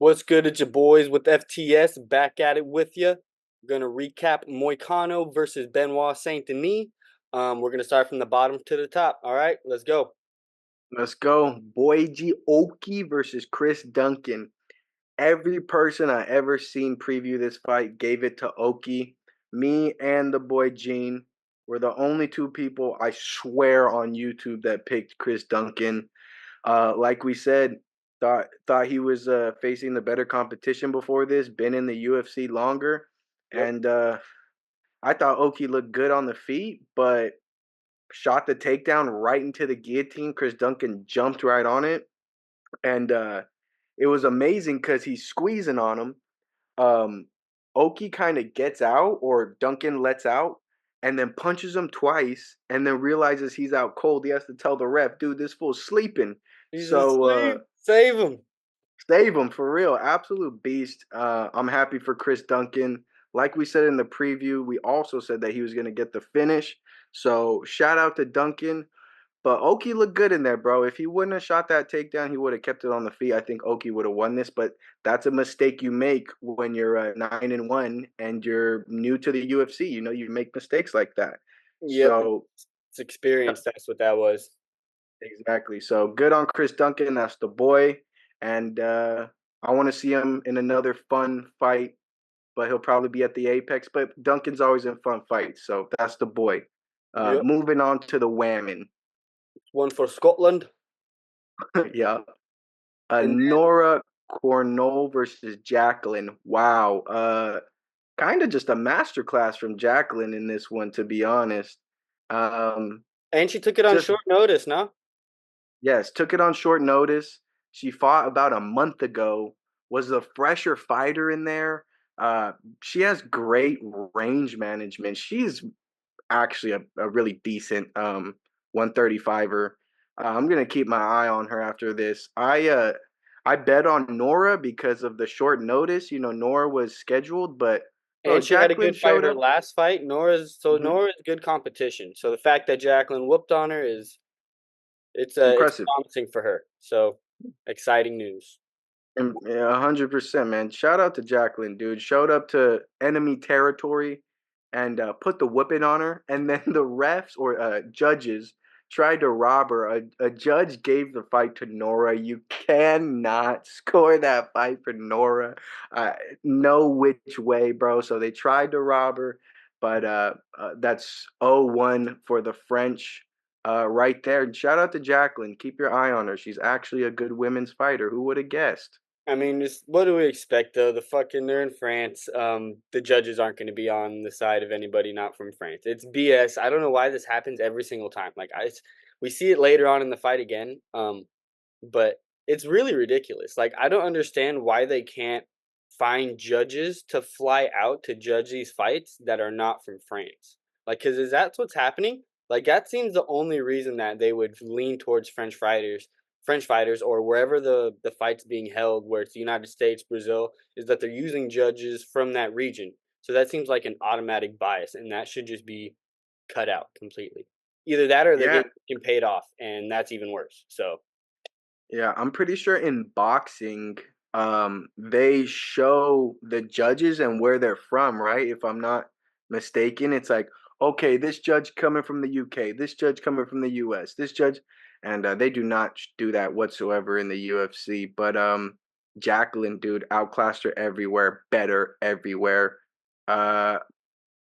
What's good? It's your boys with FTS back at it with you. We're gonna recap Moicano versus Benoit Saint Denis. We're gonna start from the bottom to the top. All right, let's go. Let's go. Boyji Oki versus Chris Duncan. Every person I ever seen preview this fight gave it to Oki. Me and the boy Gene were the only two people I swear on YouTube that picked Chris Duncan. Like we said, thought he was facing the better competition before this. Been in the UFC longer, Yep. and I thought Oki looked good on the feet, but shot the takedown right into the guillotine. Chris Duncan jumped right on it, and it was amazing because he's squeezing on him. Um, Oki kind of gets out, or Duncan lets out, and then punches him twice, and then realizes he's out cold. He has to tell the ref, "Dude, this fool's sleeping." He's So asleep. Save him. save him for real. Absolute beast. I'm happy for Chris Duncan. Like we said in the preview, we also said that he was going to get the finish. So shout out to Duncan. But Oki looked good in there, bro. If he wouldn't have shot that takedown, he would have kept it on the feet. I think Oki would have won this, but that's a mistake you make when you're 9-1 and you're new to the UFC. You know, you make mistakes like that. Yep. So, It's experience. That's what that was. exactly. So good on Chris Duncan. That's the boy. And I want to see him in another fun fight, but he'll probably be at the Apex. But Duncan's always in fun fights. So that's the boy. Yep. Moving on to the whammon. One for Scotland, Yeah. and Nora Cornell versus Jacqueline. Wow. Kind of just a masterclass from Jacqueline in this one, to be honest. Um, she took it on just short notice. No. yes, took it on short notice. She fought about a month ago. Was a fresher fighter in there. She has great range management. She's actually a really decent 135er. I'm gonna keep my eye on her after this. I bet on Nora because of the short notice. You know, Nora was scheduled, but bro, And she had a Jacqueline good fight showed her up. last fight. Hmm. Nora's good competition. So the fact that Jacqueline whooped on her is it's Impressive. promising for her. So exciting news. And 100%, man. Shout out to Jacqueline, dude. Showed up to enemy territory and put the whipping on her. And then the refs or judges tried to rob her. A judge gave the fight to Nora. You cannot score that fight for Nora. Uh, no which way, bro. So they tried to rob her, but that's 0-1 for the French. Right there. And shout out to Jacqueline. Keep your eye on her. She's actually a good women's fighter. Who would have guessed? I mean, what do we expect though? They're in France. The judges aren't going to be on the side of anybody not from France. It's BS. I don't know why this happens every single time. We see it later on in the fight again. But it's really ridiculous. Like I don't understand why they can't find judges to fly out to judge these fights that are not from France. Like, cause is that what's happening? Like that seems the only reason that they would lean towards French fighters, or wherever the fight's being held, where it's the United States, Brazil, is that they're using judges from that region. So that seems like an automatic bias, and that should just be cut out completely. Either that, or they're Yeah, getting paid off, and that's even worse. So yeah, I'm pretty sure in boxing, they show the judges and where they're from, right? If I'm not mistaken, it's like, okay, this judge coming from the UK, this judge coming from the US, this judge, and they do not do that whatsoever in the UFC. But Jacqueline, dude, outclassed her everywhere, better everywhere. Uh,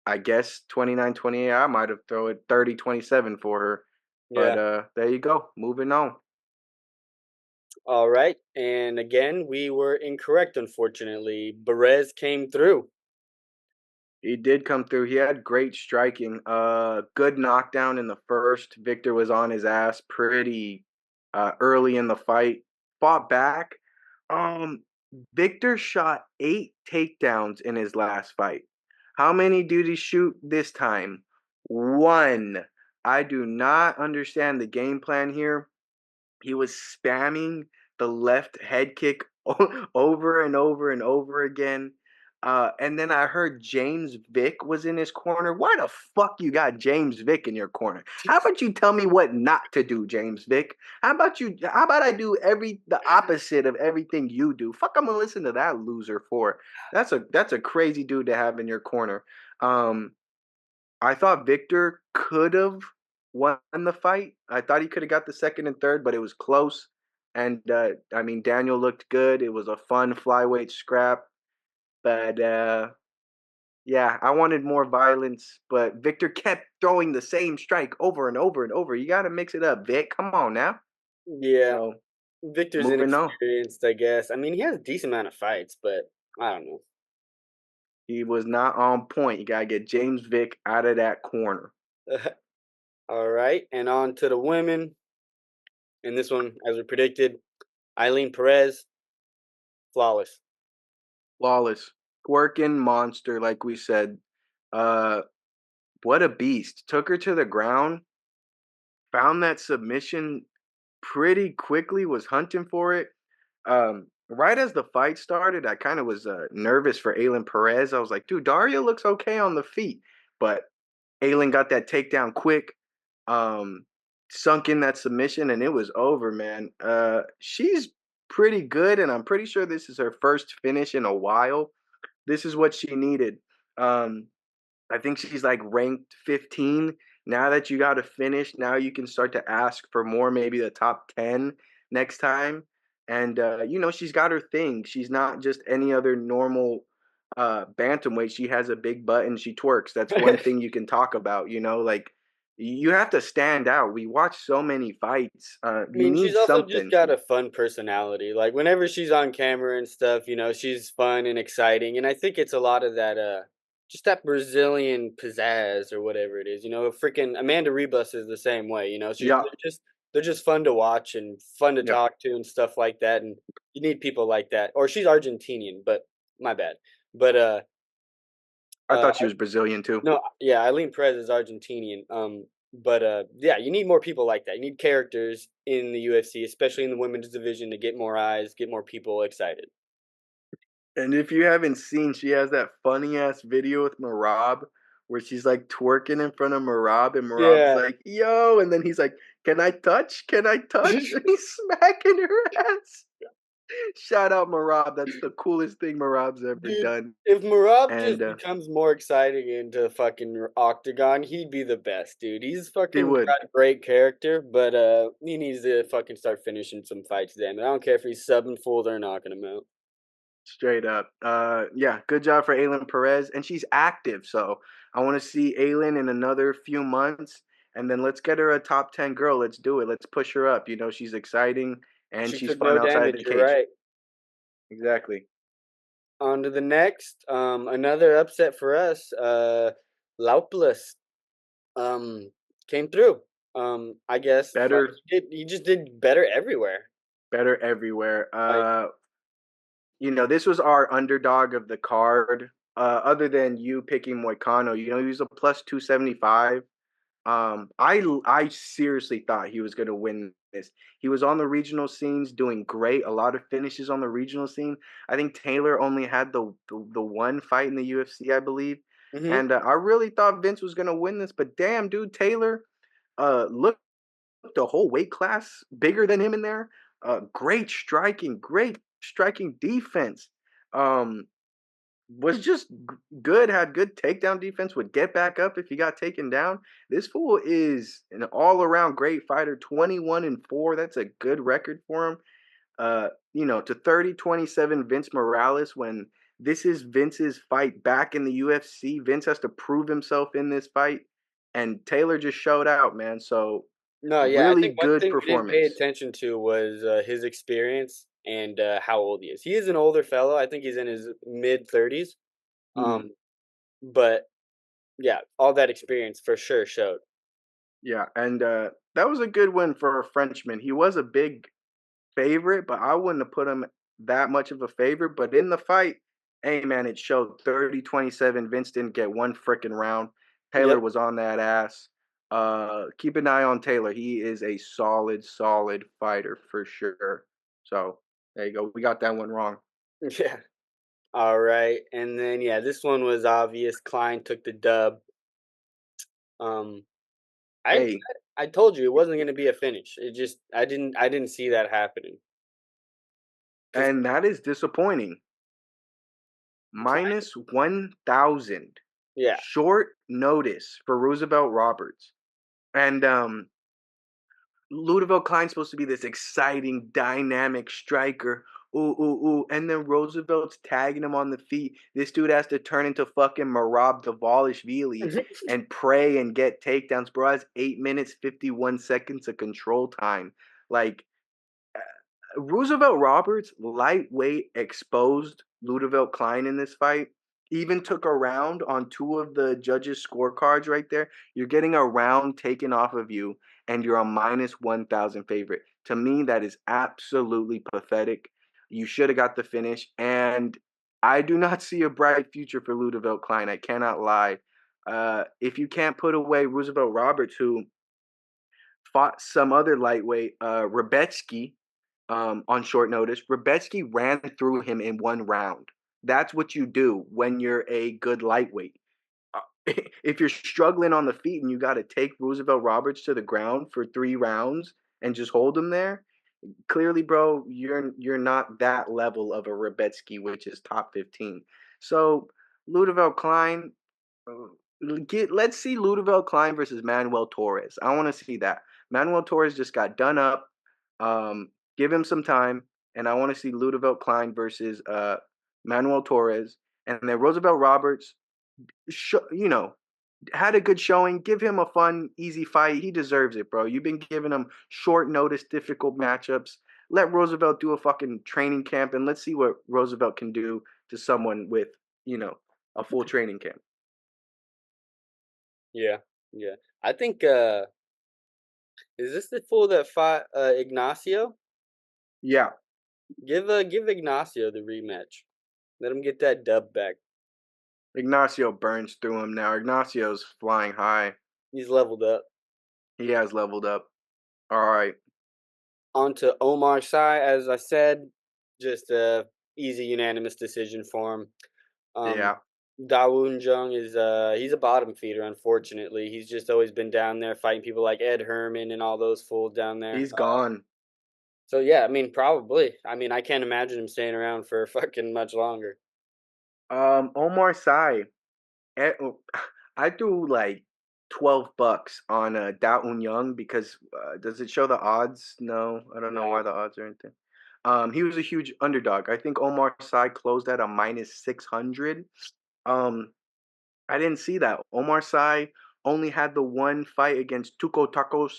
I guess 29-28. I might have thrown it 30-27 for her. But yeah. there you go. Moving on. All right. And again, we were incorrect, unfortunately. Perez came through. He did come through. He had great striking. Good knockdown in the first. Victor was on his ass pretty early in the fight. Fought back. Um, Victor shot 8 takedowns in his last fight. How many did he shoot this time? One. I do not understand the game plan here. He was spamming the left head kick over and over and over again. And then I heard James Vick was in his corner. Why the fuck you got James Vick in your corner? How about you tell me what not to do, James Vick? How about I do the opposite of everything you do? Fuck, I'm gonna listen to that loser for. That's a crazy dude to have in your corner. Um, I thought Victor could have won the fight. I thought he could have got the second and third, but it was close. And I mean, Daniel looked good. It was a fun flyweight scrap. But yeah, I wanted more violence, but Victor kept throwing the same strike over and over and over. You got to mix it up, Vic. Come on now. Yeah, So Victor's moving on. inexperienced, I guess. I mean, he has a decent amount of fights, but I don't know. He was not on point. You got to get James Vick out of that corner. All right, and on to the women. And this one, as we predicted, Eileen Perez, flawless. Flawless. Working monster, like we said. Uh, what a beast. Took her to the ground, found that submission pretty quickly, was hunting for it. Right as the fight started, I kind of was nervous for Aylin Perez. I was like, dude, Daria looks okay on the feet, but Aylin got that takedown quick, um, sunk in that submission, and it was over, man. She's pretty good, and I'm pretty sure this is her first finish in a while. This is what she needed. Um, I think she's like ranked 15. Now that you got to finish, now you can start to ask for more, maybe the top 10 next time. And, she's got her thing. She's not just any other normal bantamweight. She has a big butt and she twerks. That's one I thing you can talk about, like you have to stand out. We watch so many fights. You mean, she's need also just something. got a fun personality. Like whenever she's on camera and stuff, she's fun and exciting. And I think it's a lot of that just that Brazilian pizzazz or whatever it is. Freaking Amanda Rebus is the same way, She's Yeah, they're just fun to watch and fun to yeah. talk to and stuff like that. And you need people like that. Or she's Argentinian, but my bad. But I uh thought she was Brazilian too. no, yeah, Eileen Perez is Argentinian. But yeah, you need more people like that. You need characters in the UFC, especially in the women's division, to get more eyes, get more people excited. And if you haven't seen, she has that funny ass video with Marab where she's like twerking in front of Marab, and Marab's Yeah. like, yo, and then he's like, can I touch? Can I touch? And he's smacking her ass. Shout out Marab. That's the coolest thing Marab's ever Dude, done. if Marab And just becomes more exciting into fucking octagon, he'd be the best, dude. He's he fucking would. got a great character, but he needs to fucking start finishing some fights, damn it. I don't care if he's subbing full, they're knocking him out. Straight up. Yeah, good job for Aylin Perez. And she's active. So I want to see Aylin in another few months. And then let's get her a top 10 girl. Let's do it. Let's push her up. She's exciting and She she's took fun no outside damage, the you're cage. right. Exactly. On to the next. Another upset for us. Laupless um came through. I guess like Better, he just did better everywhere. better everywhere. Like This was our underdog of the card. Other than you picking Moicano, he was a plus 275. I seriously thought he was gonna win this. He was on the regional scenes doing great. A lot of finishes on the regional scene. I think Taylor only had the one fight in the UFC, I believe. hmm And I really thought Vince was gonna win this, but damn, dude, Taylor looked the whole weight class bigger than him in there. Great striking defense. Um, was just good, had good takedown defense, would get back up if he got taken down. This fool is an all around great fighter, 21-4. That's a good record for him. To 30-27 Vince Morales when this is Vince's fight back in the UFC. Vince has to prove himself in this fight. And Taylor just showed out, man. So No, yeah, I really think one good thing we didn't pay performance. attention to was his experience and how old he is. He is an older fellow. I think he's in his mid 30s. Mhm. Um, but yeah, all that experience for sure showed. Yeah, and that was a good win for a Frenchman. He was a big favorite, but I wouldn't have put him that much of a favorite. But in the fight, hey man, it showed 30-27. Vince didn't get one freaking round. Taylor Yep. was on that ass. Keep an eye on Taylor. He is a solid fighter for sure. So there you go. We got that one wrong. Yeah. All right, and then yeah, this one was obvious. Klein took the dub. Um, I Hey, I told you it wasn't going to be a finish. It just I didn't see that happening because and that is disappointing. Klein, Minus 1,000. yeah. Short notice for Roosevelt Roberts. And Ludoville Klein's supposed to be this exciting, dynamic striker. Ooh, ooh, ooh. And then Roosevelt's tagging him on the feet. This dude has to turn into fucking Marab Davalishvili and pray and get takedowns. Bro has 8 minutes, 51 seconds of control time. Like, Roosevelt Roberts lightweight exposed Ludoville Klein in this fight. Even took a round on two of the judges' scorecards right there. You're getting a round taken off of you, and you're a minus 1,000 favorite. To me, that is absolutely pathetic. You should have got the finish, and I do not see a bright future for Ludoville Klein. I cannot lie. If you can't put away Roosevelt Roberts, who fought some other lightweight, Rebetsky, on short notice. Rebetsky ran through him in one round. That's what you do when you're a good lightweight. If you're struggling on the feet and you got to take Roosevelt Roberts to the ground for 3 rounds and just hold him there, clearly, bro, you're not that level of a Rebetsky, which is top 15. So Ludoville Klein, let's see Ludoville Klein versus Manuel Torres. I want to see that. Manuel Torres just got done up. Give him some time, and I want to see Ludoville Klein versus Manuel Torres, and then Roosevelt Roberts. You know, had a good showing. Give him a fun, easy fight. He deserves it, bro. You've been giving him short notice, difficult matchups. Let Roosevelt do a fucking training camp, and let's see what Roosevelt can do to someone with, you know, a full training camp. Yeah, yeah. I think is this the fool that fought Ignacio? Yeah, Give Ignacio the rematch. Let him get that dub back. Ignacio burns through him now. Ignacio's flying high. He's leveled up. He has leveled up. All right. On to Omar Sy, as I said, just a easy unanimous decision for him. Um, Yeah, Dawoon Jung is he's a bottom feeder, unfortunately. He's just always been down there fighting people like Ed Herman and all those fools down there. he's gone. So yeah, I mean probably. I mean I can't imagine him staying around for fucking much longer. Omar Sy. I threw like $12 on Dao Un Young because does it show the odds? No, I don't know why No. the odds are anything. He was a huge underdog. I think Omar Sy closed at a minus 600. Um, I didn't see that. Omar Sy only had the one fight against Tuco Tacos,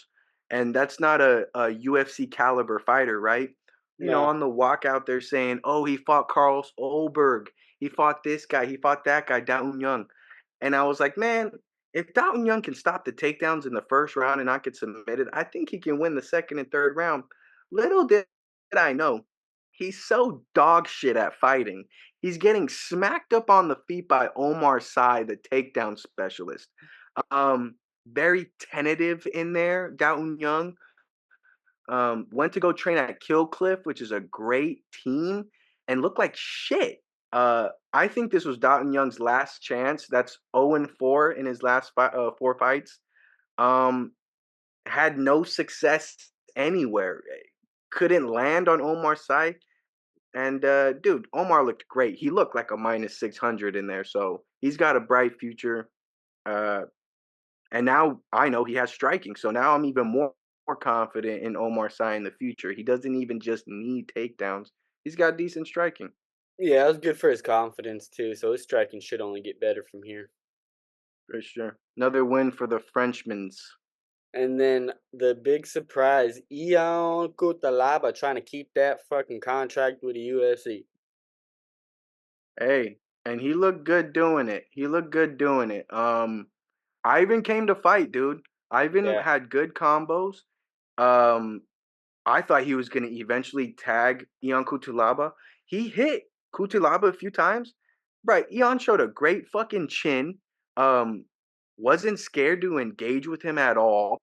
and that's not a UFC caliber fighter, right? You know, No. on the walkout, they're saying, oh, he fought Carlos Olberg. He fought this guy. He fought that guy, Daun Young. And I was like, man, if Daun Young can stop the takedowns in the first round and not get submitted, I think he can win the second and third round. Little did I know, he's so dog shit at fighting. He's getting smacked up on the feet by Omar Sy, the takedown specialist. Very tentative in there, Daun Young. Went to go train at Kill Cliff, which is a great team, and looked like shit. I think this was Dalton Young's last chance. That's 0-4 in his last 4 fights. Um, had no success anywhere. Couldn't land on Omar Sy. And dude, Omar looked great. He looked like a minus 600 in there. So he's got a bright future. Uh, and now I know he has striking. So now I'm even more confident in Omar Sy in the future. He doesn't even just need takedowns. He's got decent striking. Yeah, it was good for his confidence too. So his striking should only get better from here. For sure. Another win for the Frenchmans. And then the big surprise, Ion Cutelaba trying to keep that fucking contract with the UFC. Hey, and he looked good doing it. He looked good doing it. Ivan came to fight, dude. Ivan Yeah. had good combos. Um, I thought he was going to eventually tag Ion Kutulaba. He hit Kutulaba a few times. Right, Ion showed a great fucking chin. Um, wasn't scared to engage with him at all.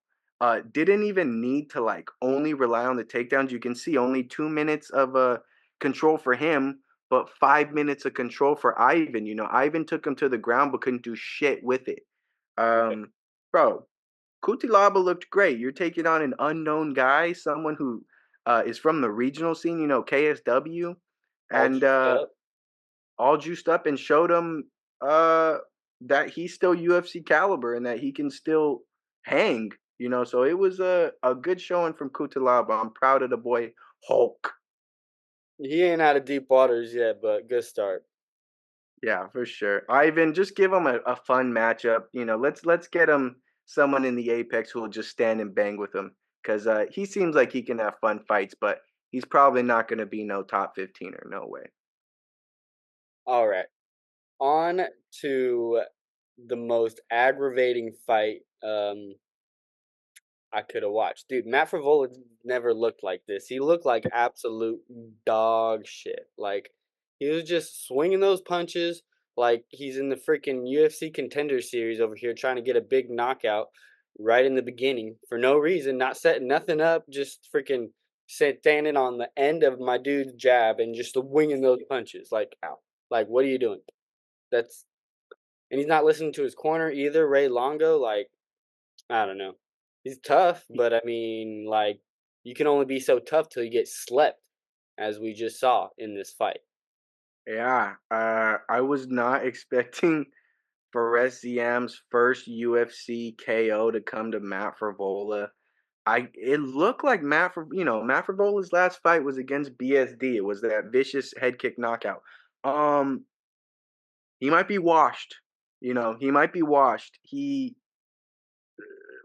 Didn't even need to like only rely on the takedowns. You can see only 2 minutes of control for him. but 5 minutes of control for Ivan. Ivan took him to the ground but couldn't do shit with it. Um, Bro, Kutilaba looked great. You're taking on an unknown guy, someone who is from the regional scene, KSW, All and juiced up. all juiced up and showed him uh, that he's still UFC caliber and that he can still hang. So it was a good showing from Kutilaba. I'm proud of the boy Hulk. He ain't out of deep waters yet, but good start. Yeah, for sure. Ivan, just give him a fun matchup. Let's get him someone in the Apex who will just stand and bang with him because he seems like he can have fun fights, but he's probably not going to be no top 15 or no way. All right. On to the most aggravating fight I could have watched. Dude, Matt Frivola never looked like this. He looked like absolute dog shit. Like, he was just swinging those punches like he's in the freaking UFC Contender Series over here trying to get a big knockout right in the beginning for no reason, not setting nothing up, just freaking standing on the end of my dude's jab and just winging those punches. Like, ow. Like, what are you doing? That's and he's not listening to his corner either, Ray Longo. Like, I don't know. He's tough, but I mean, like, you can only be so tough till you get slept, as we just saw in this fight. Yeah, I was not expecting Fares Ziam's first UFC KO to come to Matt Frivola. It looked like Matt Frivola's last fight was against BSD. It was that vicious head kick knockout. Um, he might be washed. He might be washed.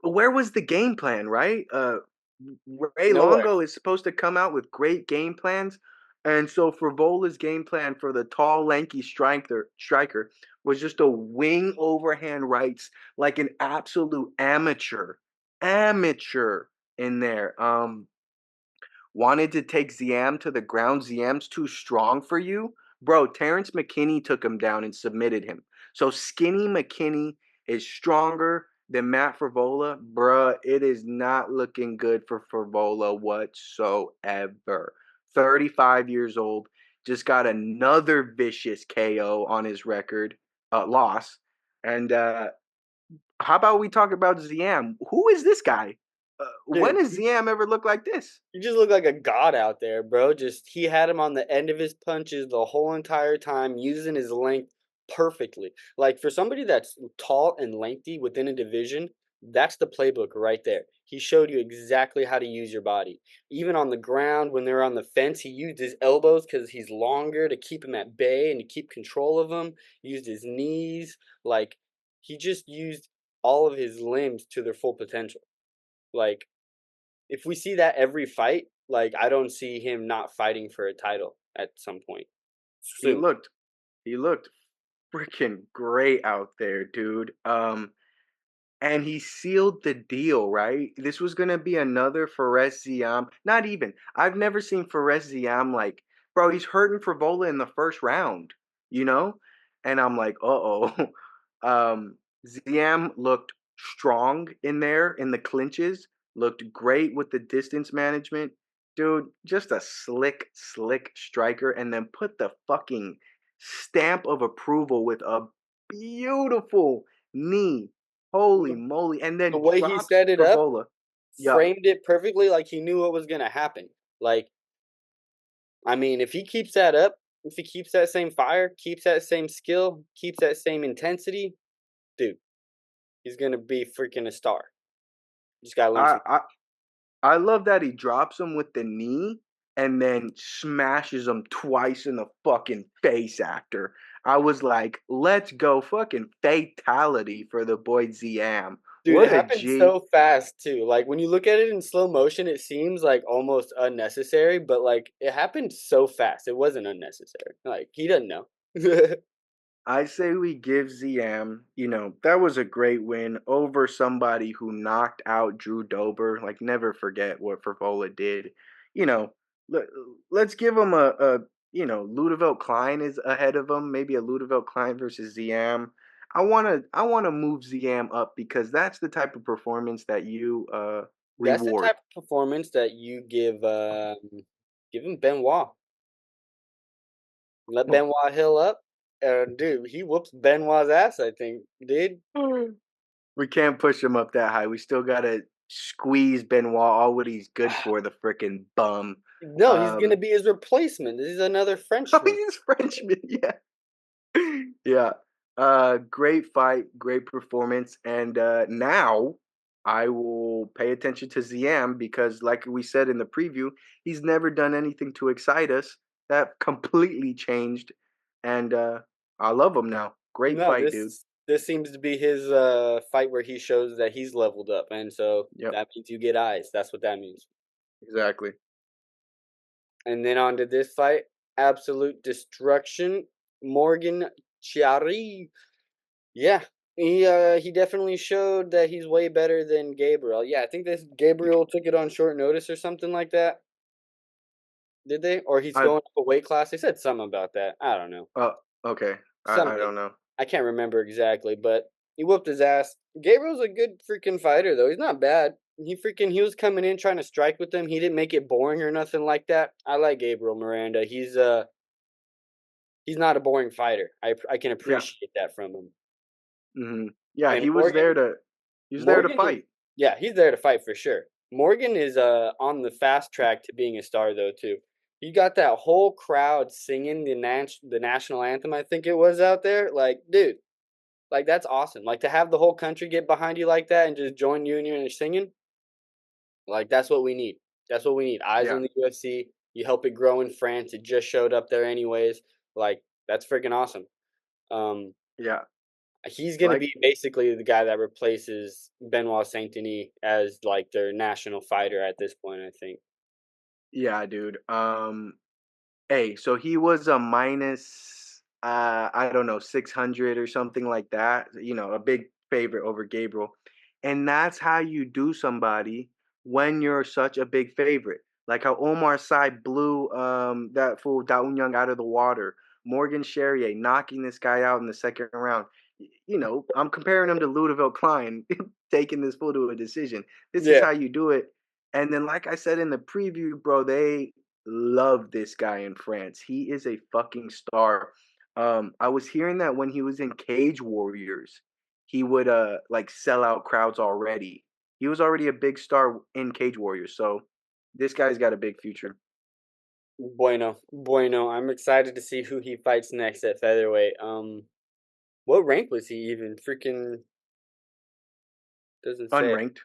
Where was the game plan, right? Ray Nowhere. Longo is supposed to come out with great game plans, and so Frivola's game plan for the tall, lanky striker was just a wing overhand rights like an absolute amateur in there. Wanted to take Ziam to the ground. Ziam's too strong for you. Bro, Terrence McKinney took him down and submitted him. So skinny McKinney is stronger than Matt Frivola. Bruh, it is not looking good for Frivola whatsoever. 35 years old, just got another vicious KO on his record, loss. And how about we talk about Ziam? Who is this guy? When Dude, has Ziam ever looked like this? you just look like a god out there, bro. Just he had him on the end of his punches the whole entire time, using his length perfectly. Like for somebody that's tall and lengthy within a division, that's the playbook right there. He showed you exactly how to use your body. Even on the ground, when they're on the fence, he used his elbows because he's longer to keep him at bay and to keep control of him. He used his knees. Like he just used all of his limbs to their full potential. Like if we see that every fight, like I don't see him not fighting for a title at some point He soon. looked he looked freaking great out there, dude. And he sealed the deal, right? This was gonna be another Fares Ziam. Not even. I've never seen Fares Ziam like, bro, he's hurting Frivola in the first round, you know? And I'm like, uh-oh. Ziam looked strong in there in the clinches, looked great with the distance management. Dude, just a slick striker, and then put the fucking stamp of approval with a beautiful knee. Holy moly. And The then way he drops set it up, Frivola. Yup. framed it perfectly, like he knew what was gonna happen. Like I mean, if he keeps that up, if he keeps that same fire, keeps that same skill, keeps that same intensity, dude, he's gonna be freaking a star. Just gotta learn I, some. I I love that he drops him with the knee and then smashes him twice in the fucking face after. I was like, let's go fucking fatality for the boy Ziam. Dude, it What a happened G. so fast too. Like when you look at it in slow motion, it seems like almost unnecessary, but like it happened so fast. It wasn't unnecessary. Like he doesn't know. I say we give Ziam, that was a great win over somebody who knocked out Drew Dober. Like, never forget what Fervola did. You know, let, let's give him Ludovelt Klein is ahead of him. Maybe a Ludovelt Klein versus Ziam. I wanna move Ziam up because that's the type of performance that you That's the reward. type of performance that you give him Benoit. Let Benoit Hill up. Dude, he whoops Benoit's ass, I think, dude. We can't push him up that high. We still gotta squeeze Benoit all what he's good for, the freaking bum. No, he's gonna Um, be his replacement. This is another oh, Frenchman. he's Frenchman, yeah. Yeah. Great fight, great performance. And now I will pay attention to Ziam because, like we said in the preview, he's never done anything to excite us. That completely changed. And I love him now. Great No, fight, dude. this seems to be his fight where he shows that he's leveled up, and so Yep, that means you get eyes. That's what that means. exactly. And then on to this fight, absolute destruction. Morgan Chiari. Yeah, he definitely showed that he's way better than Gabriel. Yeah, I think this Gabriel took it on short notice or something like that. Did they? Or he's I going up a weight class. They said something about that. I don't know. uh okay. I Something. don't know. I can't remember exactly, but he whooped his ass. Gabriel's a good freaking fighter though. He's not bad. He was coming in trying to strike with him. He didn't make it boring or nothing like that. I like Gabriel Miranda. He's not a boring fighter. I can Yeah. appreciate that from him. Yeah, And he was there to Morgan is fight. yeah, he's there to fight for sure. Morgan is on the fast track to being a star though too. You got that whole crowd singing the national anthem, I think it was out there. Like, dude, like that's awesome. Like to have the whole country get behind you like that and just join you in your singing, like that's what we need. That's what we need. Eyes Yeah. on the UFC. You help it grow in France. It just showed up there anyways. Like that's freaking awesome. Um, Yeah. he's gonna Like be basically the guy that replaces Benoit Saint Denis as like their national fighter at this point. I think. yeah, dude. Hey, so he was a minus, I don't know, 600 or something like that. You know, a big favorite over Gabriel. And that's how you do somebody when you're such a big favorite. Like how Omar Sy blew that fool Daun Young out of the water. Morgan Charrier knocking this guy out in the second round. You know, I'm comparing him to Ludoville Klein taking this fool to a decision. This is Yeah. how you do it. And then, like I said in the preview, bro, they love this guy in France. He is a fucking star. I was hearing that when he was in Cage Warriors, he would like sell out crowds already. He was already a big star in Cage Warriors, so this guy's got a big future. Bueno, bueno. I'm excited to see who he fights next at featherweight. What rank was he even? Freaking doesn't say. Unranked.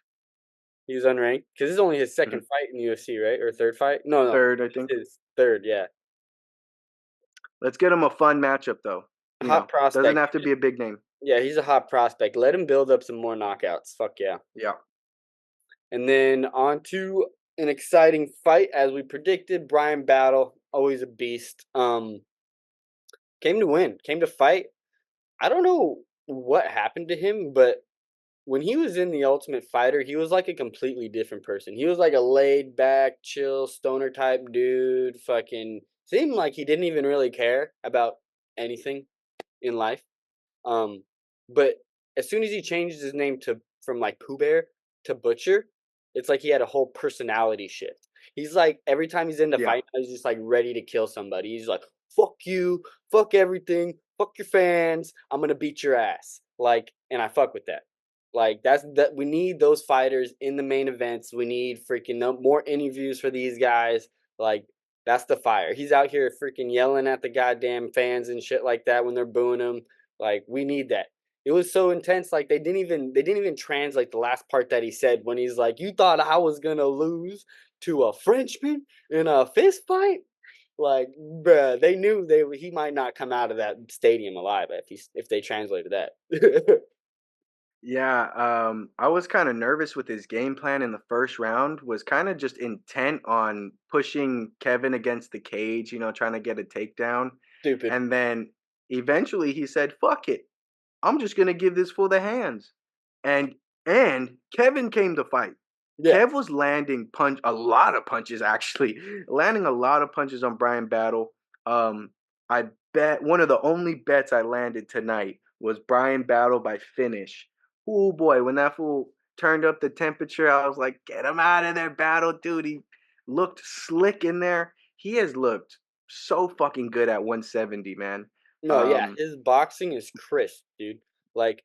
He was unranked because this is only his second Mhm. fight in the UFC, right? Or third fight? No, no, Third, I it's think. his third. Yeah, Let's get him a fun matchup though. You hot know, doesn't prospect. have to be a big name. Yeah, he's a hot prospect. Let him build up some more knockouts. Fuck yeah. Yeah. And then on to an exciting fight as we predicted. Brian Battle, always a beast. Came to win. Came to fight. I don't know what happened to him, but when he was in the Ultimate Fighter, he was like a completely different person. He was like a laid back, chill, stoner type dude. Fucking seemed like he didn't even really care about anything in life. Um, but as soon as he changed his name to from like Pooh Bear to Butcher, it's like he had a whole personality shift. He's like every time he's in the Yeah. fight, he's just like ready to kill somebody. He's like, "Fuck you, fuck everything, fuck your fans. I'm gonna beat your ass." Like, and I fuck with that. Like that we need those fighters in the main events. We need freaking more interviews for these guys. Like that's the fire. He's out here freaking yelling at the goddamn fans and shit like that when they're booing him. Like we need that. It was so intense. Like they didn't even translate the last part that he said when he's like, "You thought I was gonna lose to a Frenchman in a fist fight?" Like, bruh, they knew he might not come out of that stadium alive if they translated that. Yeah, I was kind of nervous with his game plan in the first round. Was kind of just intent on pushing Kevin against the cage, you know, trying to get a takedown. Stupid. And then eventually he said, "Fuck it. I'm just gonna give this for the hands." And and Kevin came to fight. Yeah. Kev was landing a lot of punches actually, landing a lot of punches on Brian Battle. I bet one of the only bets I landed tonight was Brian Battle by finish. Oh boy, when that fool turned up the temperature, I was like, get him out of there, Battle, dude. He looked slick in there. He has looked so fucking good at 170, man. No, yeah, Um, his boxing is crisp, dude. Like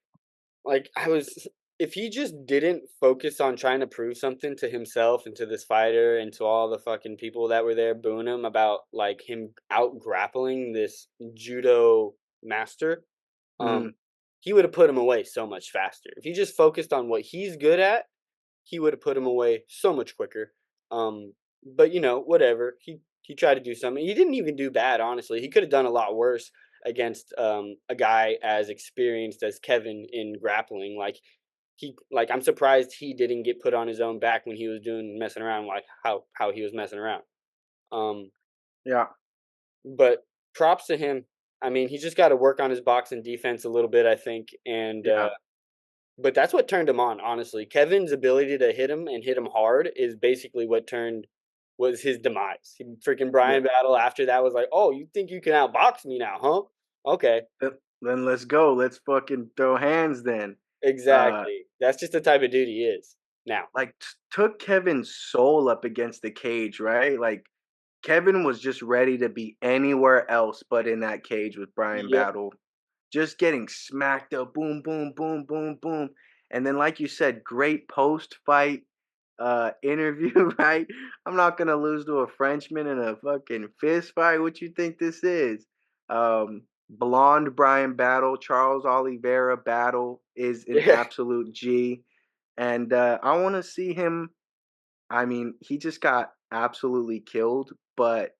like I was if he just didn't focus on trying to prove something to himself and to this fighter and to all the fucking people that were there booing him about like him out grappling this judo master, um, mm, he would have put him away so much faster. If he just focused on what he's good at, he would have put him away so much quicker. But you know, whatever. He tried to do something. He didn't even do bad, honestly. He could have done a lot worse against a guy as experienced as Kevin in grappling. Like I'm surprised he didn't get put on his own back when he was doing messing around like how he was messing around. Um, yeah, but props to him. I mean, he just got to work on his boxing defense a little bit, I think, and yeah, but that's what turned him on, honestly. Kevin's ability to hit him and hit him hard is basically what turned was his demise. Freaking yeah. Brian Battle after that was like, "Oh, you think you can outbox me now, huh?" Okay, Then let's go. Let's fucking throw hands then. Uh, exactly. That's just the type of dude he is now. like took Kevin's soul up against the cage, right? Like Kevin was just ready to be anywhere else but in that cage with Brian Yep. Battle, just getting smacked up, boom, boom, boom, boom, boom. And then, like you said, great post fight interview, right? I'm not gonna lose to a Frenchman in a fucking fist fight. What you think this is? Blonde Brian Battle, Charles Oliveira Battle is an Yeah. absolute G. And I want to see him. I mean, he just got absolutely killed, but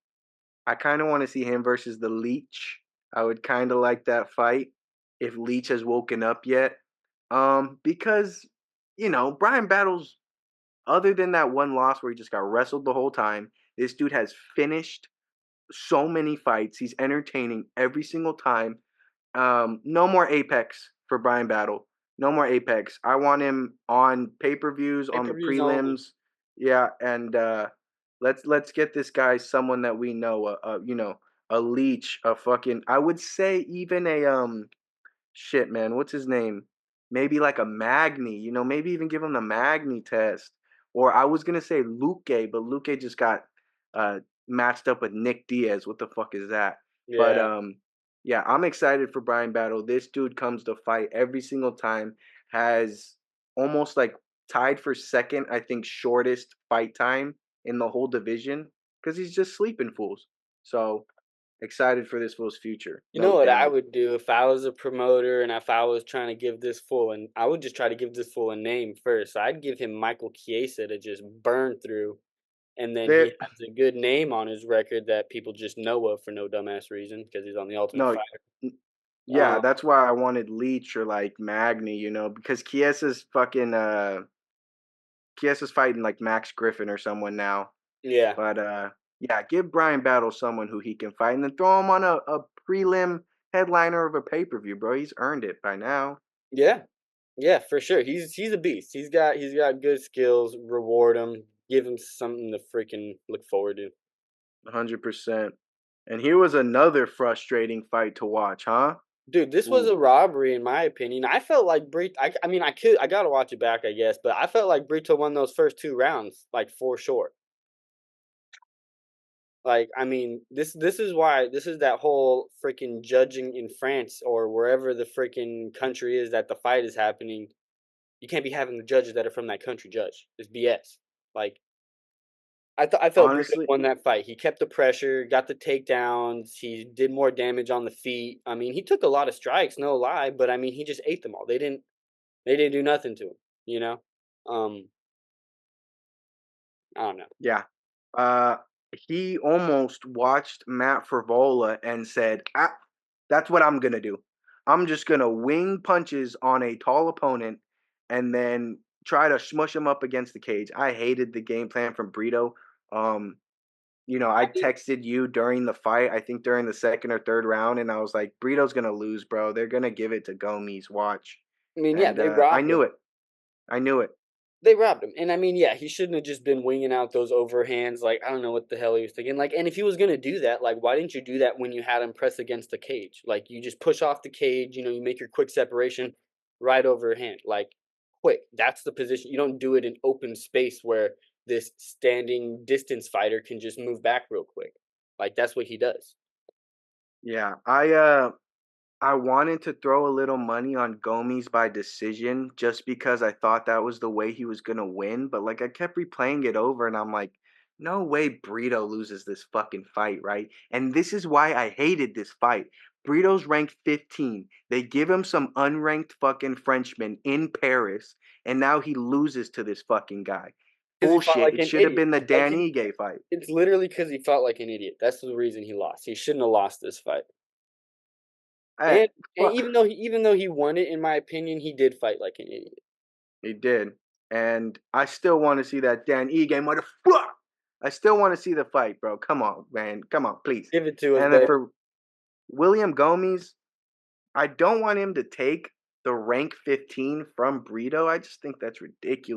I kind of want to see him versus the Leech. I would kind of like that fight if Leech has woken up yet. Because Brian Battles, other than that one loss where he just got wrestled the whole time, this dude has finished so many fights. He's entertaining every single time. No more Apex for Brian Battle. No more Apex. I want him on pay-per-views, Pay on per the views only. prelims. Yeah, and let's get this guy someone that we know. A leech, a fucking. I would say even a shit, man. What's his name? Maybe like a Magni. Maybe even give him the Magni test. Or I was gonna say Luke, but Luke just got uh matched up with Nick Diaz. What the fuck is that? But Yeah. yeah, I'm excited for Brian Battle. This dude comes to fight every single time. Has almost like tied for second, I think, shortest fight time in the whole division because he's just sleeping fools. So excited for this fool's future, You no know what I doubt. would do if I was a promoter and if I was trying to give this fool and I would just try to give this fool a name first. I'd give him Michael Chiesa to just burn through, and then he There, has a good name on his record that people just know of for no dumbass reason because he's on the Ultimate no, Fighter. yeah, Um, that's why I wanted Leech or like Magni, because Kiesa's fighting like Max Griffin or someone now. yeah, But yeah, give Brian Battle someone who he can fight and then throw him on a prelim headliner of a pay-per-view, bro. He's earned it by now. yeah, yeah, for sure. He's a beast. He's got good skills. Reward him. Give him something to freaking look forward to. 100%. And here was another frustrating fight to watch, huh? Dude, this was Ooh. a robbery in my opinion. I felt like Brito. I mean, I gotta watch it back, I guess, but I felt like Brito won those first two rounds, like for sure. Like, I mean, this is why this is that whole freaking judging in France or wherever the freaking country is that the fight is happening. You can't be having the judges that are from that country judge. It's BS. Like, I felt Brito Honestly, won that fight. He kept the pressure, got the takedowns. He did more damage on the feet. I mean, he took a lot of strikes, no lie, but I mean, he just ate them all. They didn't do nothing to him, you know? Um, I don't know. yeah. Uh, he almost watched Matt Frivola and said, that's what I'm gonna do. I'm just gonna wing punches on a tall opponent and then try to smush him up against the cage." I hated the game plan from Brito. Um, I I mean, texted you during the fight, I think during the second or third round, and I was like, Brito's gonna lose, bro. They're gonna give it to Gomes. Watch. yeah, And they I robbed knew him. it. I knew it. They robbed him, and I mean, yeah, he shouldn't have just been winging out those overhands. Like, I don't know what the hell he was thinking. Like, and if he was gonna do that, like, why didn't you do that when you had him press against the cage? Like, you just push off the cage. You make your quick separation right overhand. Like, quick. That's the position. You don't do it in open space where this standing distance fighter can just move back real quick. Like that's what he does. Yeah, I wanted to throw a little money on Gomes by decision just because I thought that was the way he was gonna win, but like I kept replaying it over and I'm like, no way Brito loses this fucking fight, right? And this is why I hated this fight. Brito's ranked 15. They give him some unranked fucking Frenchman in Paris, and now he loses to this fucking guy. Because he fought Bullshit. like It an should have idiot. been the Like Dan Ige fight. it's literally because he fought like an idiot. That's the reason he lost. He shouldn't have lost this fight. I, And even though he won it, in my opinion, he did fight like an idiot. He did. And I still want to see that Dan Ige motherfucker. I still want to see the fight, bro. Come on, man. Come on, please. Give it to us, And then baby. for William Gomes, I don't want him to take the rank 15 from Brito. I just think that's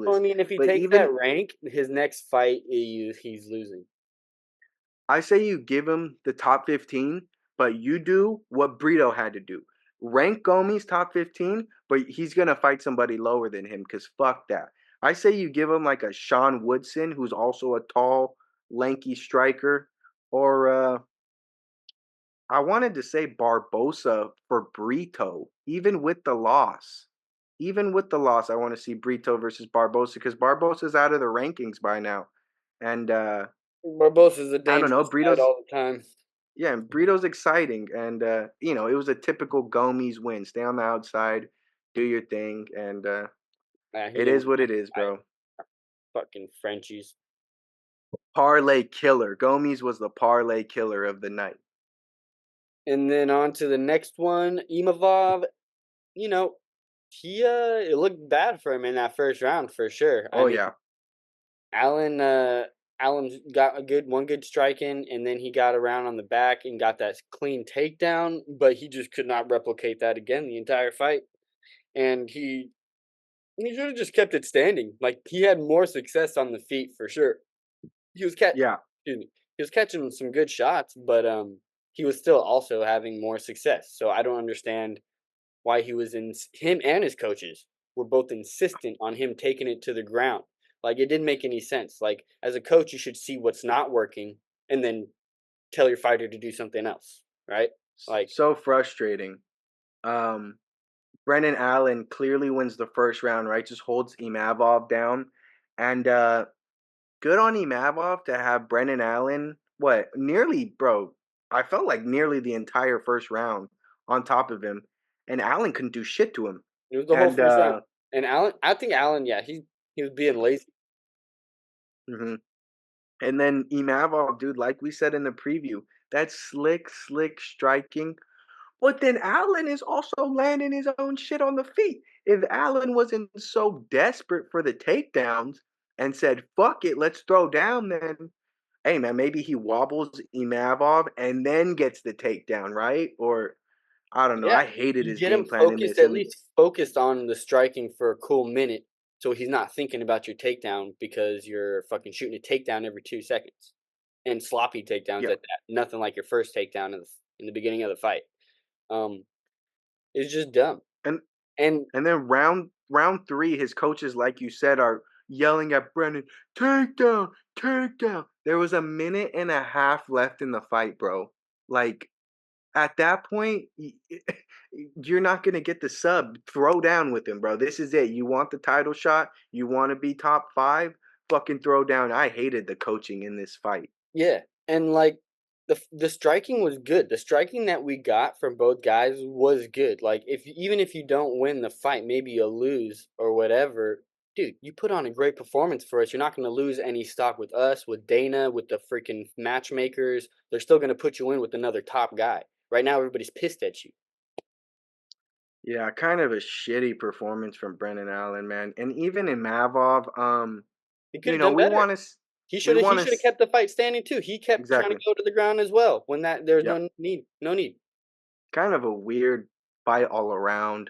Well, I ridiculous. mean, if he But takes that even rank, his next fight, he's losing. I say you give him the top 15, but you do what Brito had to do. Rank Gomes top 15, but he's going to fight somebody lower than him because fuck that. I say you give him like a Sean Woodson, who's also a tall, lanky striker, or I wanted to say Barbosa for Brito, even with the loss. Even with the loss, I want to see Brito versus Barbosa because Barbosa's out of the rankings by now. And Barbosa's a I don't know, dangerous fight Brito's all the time. yeah, and Brito's exciting, and it was a typical Gomes win. Stay on the outside, do your thing, and He it didn't is win what that it is, fight. bro. Fucking Frenchies. Parlay killer. Gomes was the parlay killer of the night. And then on to the next one, Imavov. You know, it looked bad for him in that first round for sure. I Oh mean, yeah, Allen Allen got a good strike in, and then he got around on the back and got that clean takedown, but he just could not replicate that again the entire fight. And he should have just kept it standing. Like he had more success on the feet for sure. He was cat yeah. excuse me. He was catching some good shots, but he was still also having more success. So I don't understand why he was in him and his coaches were both insistent on him taking it to the ground. Like it didn't make any sense. Like as a coach, you should see what's not working and then tell your fighter to do something else, right? Like So frustrating. Um, Brendan Allen clearly wins the first round, right? Just holds Imavov down, and good on Imavov to have Brendan Allen. What nearly, bro? I felt like nearly the entire first round on top of him, and Allen couldn't do shit to him. it was the whole And first round. And Allen, I think Allen, yeah, he was being lazy. mhm. And then Imavov, dude, like we said in the preview, that slick striking. But then Allen is also landing his own shit on the feet. If Allen wasn't so desperate for the takedowns and said, fuck it, let's throw down, then hey man, maybe he wobbles Imavov and then gets the takedown, right? Or I don't know. Yeah, I hated you his get him game plan in focused, this. at And least focused on the striking for a cool minute, so he's not thinking about your takedown because you're fucking shooting a takedown every 2 seconds, and sloppy takedowns yeah, at that. Nothing like your first takedown in the beginning of the fight. Um, it's just dumb. and And and then round three, his coaches, like you said, are yelling at Brendan, takedown, takedown. There was a minute and a half left in the fight, bro. Like at that point, you're not gonna get the sub. Throw down with him, bro. This is it. You want the title shot? You want to be top five? Fucking throw down. I hated the coaching in this fight. yeah, and like the striking was good. The striking that we got from both guys was good. Like even if you don't win the fight, maybe you'll lose or whatever. Dude, you put on a great performance for us. You're not going to lose any stock with us, with Dana, with the freaking matchmakers. They're still going to put you in with another top guy. Right now, everybody's pissed at you. Yeah, kind of a shitty performance from Brennan Allen, man. And even in Mavov, He could have done better. we He want should have to kept the fight standing too. He kept trying to exactly. go to the ground as well when that there's Yeah, no need. kind of a weird fight all around.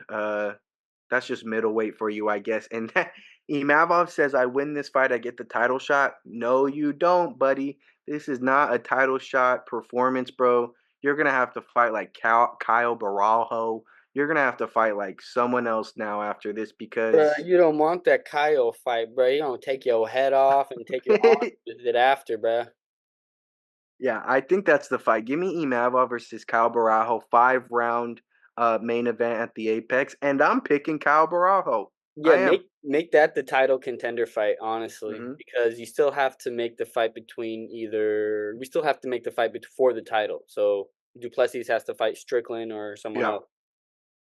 That's just middleweight for you, I guess. And Imavov says, "I win this fight, I get the title shot." No, you don't, buddy. This is not a title shot performance, bro. You're gonna have to fight like Kyle Barajo. You're gonna have to fight like someone else now after this Bro, because you don't want that Kyle fight, bro. You don't take your head off and take your arm with it after, bro. Yeah, I think that's the fight. Give me Imavov versus Kyle Barajo, 5 round main event at the Apex, and I'm picking Kyle Barajo. Yeah, I am. make that the title contender fight, honestly, Hmm. because you still have to make the fight between either we still have to make the fight for the title. So Duplessis has to fight Strickland or someone Yeah, else.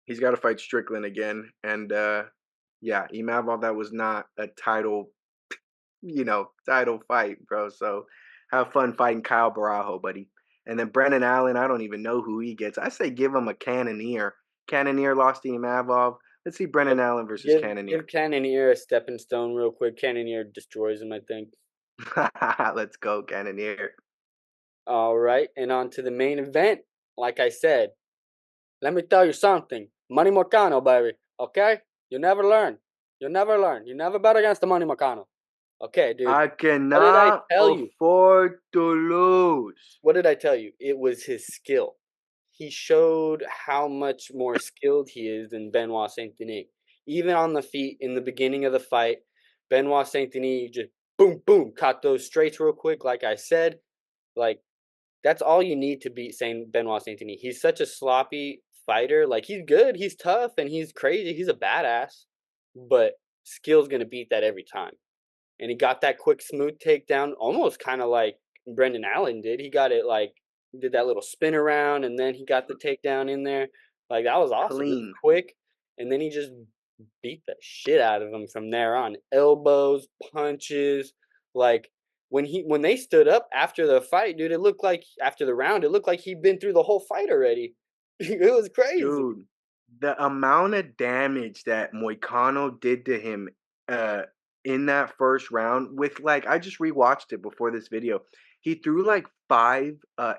he's got to fight Strickland again, and yeah, Imavov, that was not a title, title fight, bro. So have fun fighting Kyle Barajo, buddy. And then Brennan Allen, I don't even know who he gets. I say give him a Cannoneer. Cannoneer lost to Imavov. Let's see Yep. Brennan Allen versus Give Cannoneer. Cannonier a stepping stone real quick. Cannonier destroys him, I think. Let's go, Cannoneer. All right, and on to the main event. Like I said, let me tell you something. Money Moicano, baby. Okay? You never learn. You never learn. You never bet against the Money Moicano. Okay, dude. I What did I cannot tell you? afford to lose. What did I tell you? It was his skill. He showed how much more skilled he is than Benoit Saint Denis. Even on the feet in the beginning of the fight, Benoit Saint Denis just boom, boom, caught those straights real quick. Like I said, like that's all you need to beat Saint Benoit Saint Denis. He's such a sloppy fighter. Like he's good, he's tough, and he's crazy. He's a badass, but skill's gonna beat that every time. And he got that quick, smooth takedown, almost kind of like Brendan Allen did. He got it like did that little spin around, and then he got the takedown in there. Like that was awesome. It was Clean. quick, and then he just beat the shit out of him from there on. Elbows, punches, like when they stood up after the fight, dude, it looked like after the round, it looked like he'd been through the whole fight already. It was crazy. Dude, the amount of damage that Moicano did to him uh in that first round with like I just rewatched it before this video. He threw like 5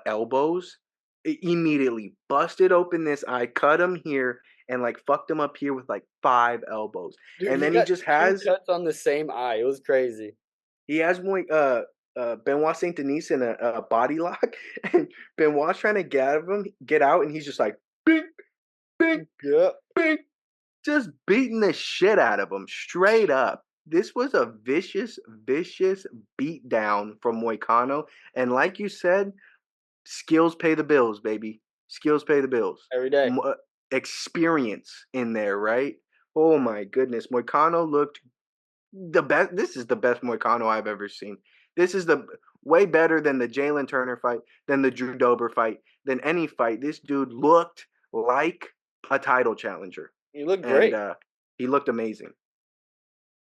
elbows, immediately busted open this eye, cut him here, and like fucked him up here with like 5 elbows. Dude, And he then he got just two has cuts on the same eye. It was crazy. he has Benoit Saint Denis in a body lock, and Benoit's trying to get out, and he's just like bing, bing, Yeah. bing, just beating the shit out of him straight up. This was a vicious, vicious beatdown from Moicano. And like you said, skills pay the bills, baby. Skills pay the bills. Every day. Experience in there, right? Oh my goodness. Moicano looked the best. This is the best Moicano I've ever seen. This is the way better than the Jalen Turner fight, than the Drew Dober fight, than any fight. This dude looked like a title challenger, You look and great. he looked amazing.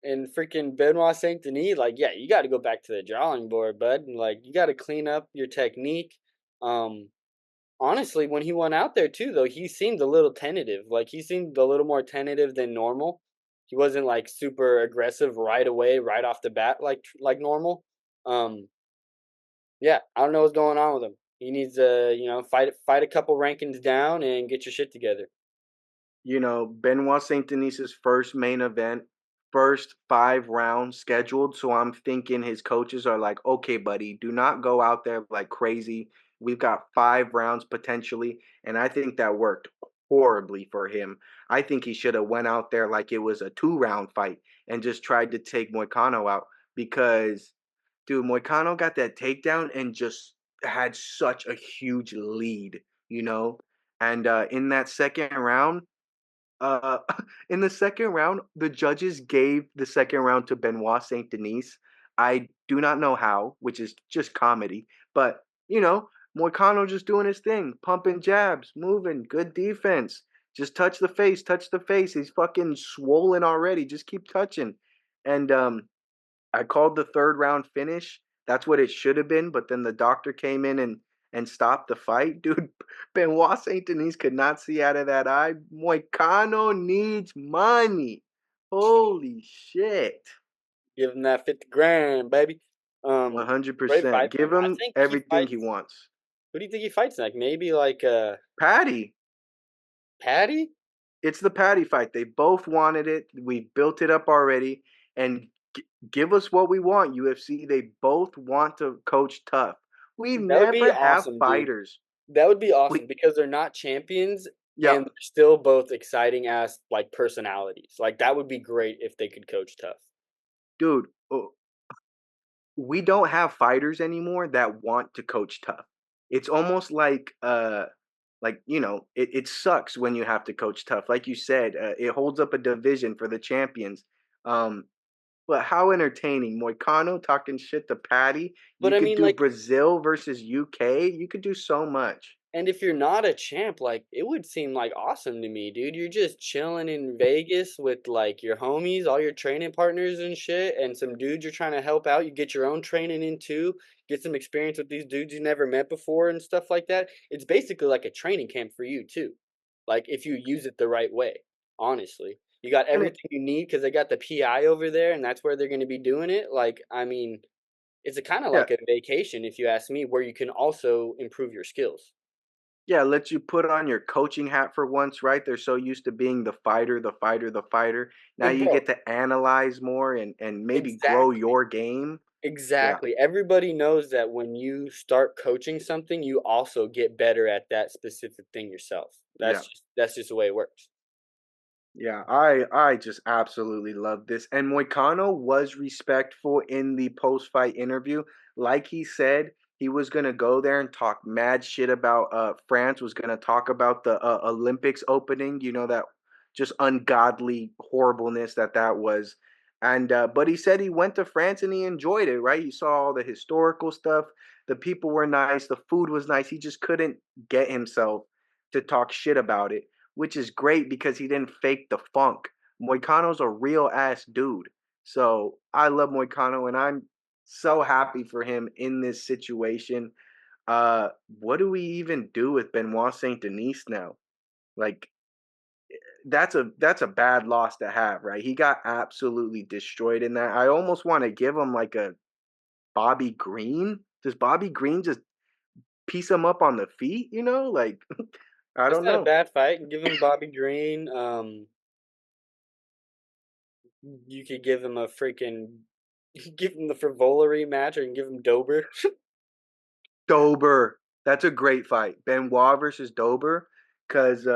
And freaking Benoit Saint Denis, like, yeah, you got to go back to the drawing board, bud. And, like, you got to clean up your technique. Um, Honestly, when he went out there too, though, he seemed a little tentative. Like he seemed a little more tentative than normal. He wasn't like super aggressive right away, right off the bat, like normal. Um, yeah, I don't know what's going on with him. He needs to, fight a couple rankings down and get your shit together. Benoit Saint Denis's first main event, first 5 rounds scheduled. So I'm thinking his coaches are like, okay, buddy, do not go out there like crazy. We've got 5 rounds potentially. And I think that worked horribly for him. I think he should have went out there like it was a 2 round fight and just tried to take Moicano out because, dude, Moicano got that takedown and just had such a huge lead, you know? And in that second round, uh, in the second round, the judges gave the second round to Benoit Saint Denis. I do not know how, which is just comedy, but Moicano just doing his thing, pumping jabs, moving, good defense. Just touch the face, touch the face. He's fucking swollen already. Just keep touching. And I called the third round finish. That's what it should have been, but then the doctor came in and stopped the fight. Dude, Benoit Saint Denis could not see out of that eye. Moicano needs money. Holy shit. Give him that 50 grand, baby. Great 100%. fight for Give him. I him think he everything he fights. wants. Who do you think he fights next? Maybe like Patty, Patty. it's the Patty fight. They both wanted it. We built it up already. And give us what we want, UFC. They both want to coach tough. We That would be never have awesome, dude. fighters. That would be awesome We, because they're not champions yeah, and they're still both exciting ass like personalities. Like that would be great if they could coach tough. dude, we don't have fighters anymore that want to coach tough. It's almost like it sucks when you have to coach tough. Like you said, it holds up a division for the champions. Um, but how entertaining! Moicano talking shit to Patty. But You I could mean, do like, Brazil versus UK. You could do so much. and if you're not a champ, like, it would seem, like, awesome to me, dude. You're just chilling in Vegas with, like, your homies, all your training partners and shit, and some dudes you're trying to help out. You get your own training in too, get some experience with these dudes you never met before and stuff like that. It's basically like a training camp for you too, like, if you use it the right way, honestly. You got And it, everything you need because they got the PI over there, and that's where they're gonna be doing it. Like, I mean, it's a kinda yeah, like a vacation, if you ask me, where you can also improve your skills. yeah, let you put on your coaching hat for once, right? They're so used to being the fighter, the fighter, the fighter. Now And you bro, get to analyze more and maybe grow exactly, your game. Yeah, exactly. Everybody knows that when you start coaching something, you also get better at that specific thing yourself. yeah. That's just the way it works. Yeah, I just absolutely love this. And Moicano was respectful in the post-fight interview. Like he said, he was gonna go there and talk mad shit about France, was gonna talk about the Olympics opening, that just ungodly horribleness that was. And but he said he went to France and he enjoyed it, right? He saw all the historical stuff, the people were nice, the food was nice. He just couldn't get himself to talk shit about it, which is great because he didn't fake the funk. Moicano's a real ass dude. So I love Moicano and I'm so happy for him in this situation. What do we even do with Benoit Saint Denis now? Like that's a bad loss to have, right? He got absolutely destroyed in that. I almost want to give him like a Bobby Green. Does Bobby Green just piece him up on the feet? Like I That's don't not a know. bad fight. Give him Bobby Green. You could give him a freaking give him the Frivolary match, or you can give him Dober. Dober. That's a great fight. Benoit versus Dober, because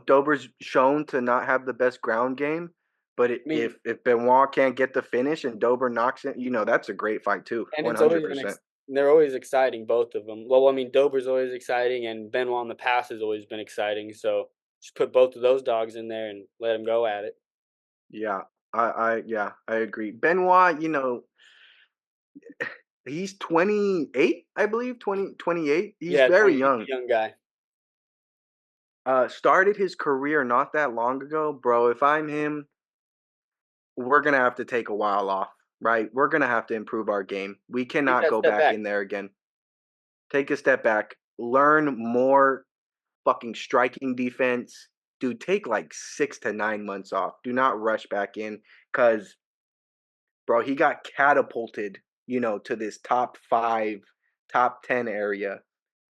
Dober's shown to not have the best ground game, but I mean, if Benoit can't get the finish and Dober knocks it, that's a great fight too. and One it's hundred always been percent. they're always exciting, both of them. Well, I mean, Dober's always exciting, and Benoit in the past has always been exciting. So just put both of those dogs in there and let them go at it. Yeah, I agree. Benoit, he's 28, I believe, 28. He's Yeah, very 20. He's young. a young guy. Started his career not that long ago, bro. If I'm him, we're gonna have to take a while off, right? We're gonna have to improve our game. We Take cannot that go step back back. in there again. Take a step back, learn more fucking striking defense. Dude, take like 6 to 9 months off. Do not rush back in because, bro, he got catapulted, to this top five, top 10 area.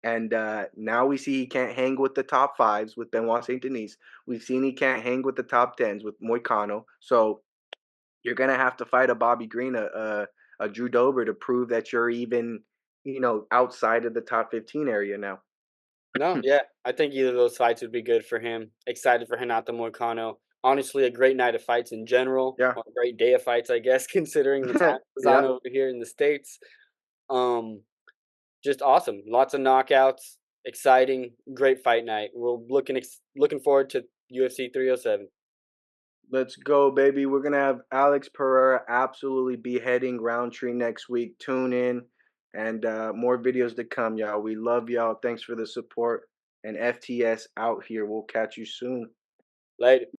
And now we see he can't hang with the top fives with Benoit Saint Denis. We've seen he can't hang with the top tens with Moicano. So you're gonna have to fight a Bobby Green, a Drew Dober to prove that you're even, outside of the top 15 area now. No, yeah, I think either of those fights would be good for him. Excited for Renato Moicano. Honestly, a great night of fights in general, Yeah, or a great day of fights, I guess, considering the time it was on yeah. over here in the States. Um, just awesome. Lots of knockouts, exciting, great fight night. We're looking forward to UFC 307. Let's go, baby. We're gonna have Alex Pereira absolutely beheading Roundtree next week. Tune in, and more videos to come, y'all. We love y'all. Thanks for the support. And FTS out here. We'll catch you soon. Later.